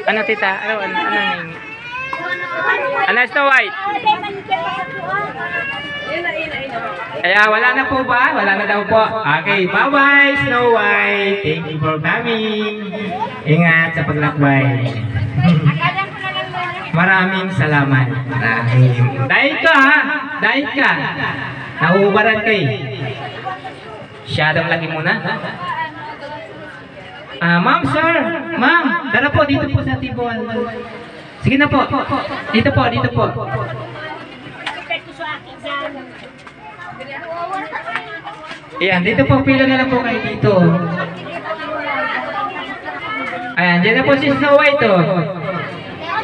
Ano tita? Ano nangingi? Ano Snow White? Kaya wala na po ba? Wala na daw po. Okay, bye-bye Snow White. Thank you for coming. Ingat sa paglakbay. Maraming salamat. Dahil ka ha? Dahil ka. Nauubaran kayo. Shadow lagi muna. Ma'am, sir. Ma'am, tara po dito po sa Tibol. Sige na po. Dito po, dito po. Ayan, dito po. Pila na lang po kayo dito. Ayan, dyan na po si Snow White oh.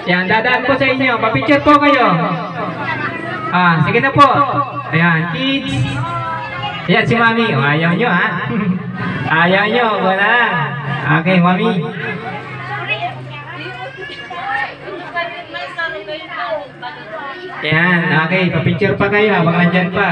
Ayan, dadaan po sa inyo. Papicture po kayo. Sige na po. Ayan, kids. Ayan, si Mami. Ayaw nyo ha. Ayaw nyo. Wala. Okay, Mami. Ayan, okay. Papicture pa kayo habang nandyan pa.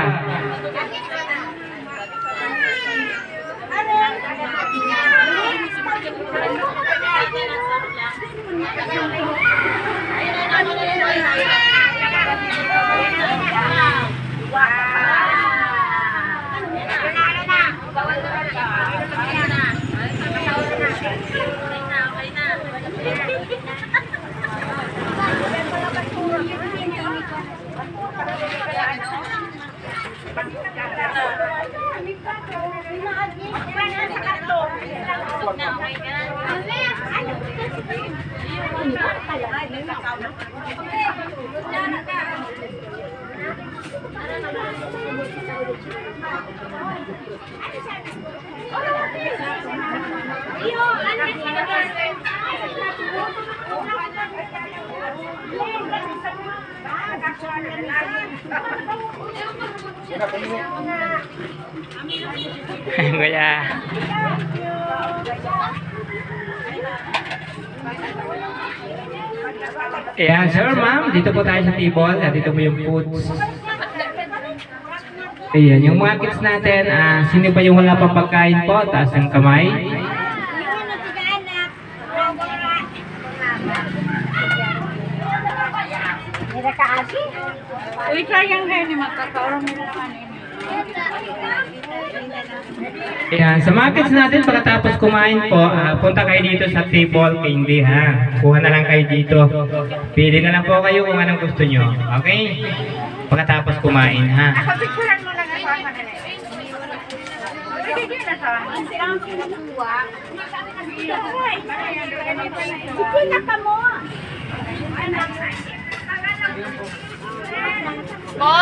Kaya ayan, sir, ma'am, dito po tayo sa table. Dito po yung foods. Ayan, yung mga kids natin, sino ba yung wala pang pagkain po? Taas ng kamay. Uy, sayang kayo ni magkakaroon nila kanina. Ayan, sa mga kids natin, pagkatapos kumain po, punta kayo dito sa table candy ha. Kuha na lang kayo dito. Pili na lang po kayo kung anong gusto nyo. Okay? Pagkatapos kumain ha. Nakapicturan mo lang ako ako nila. Hindi na sa akin. Ang kinukuha. Hindi ka mo. Po!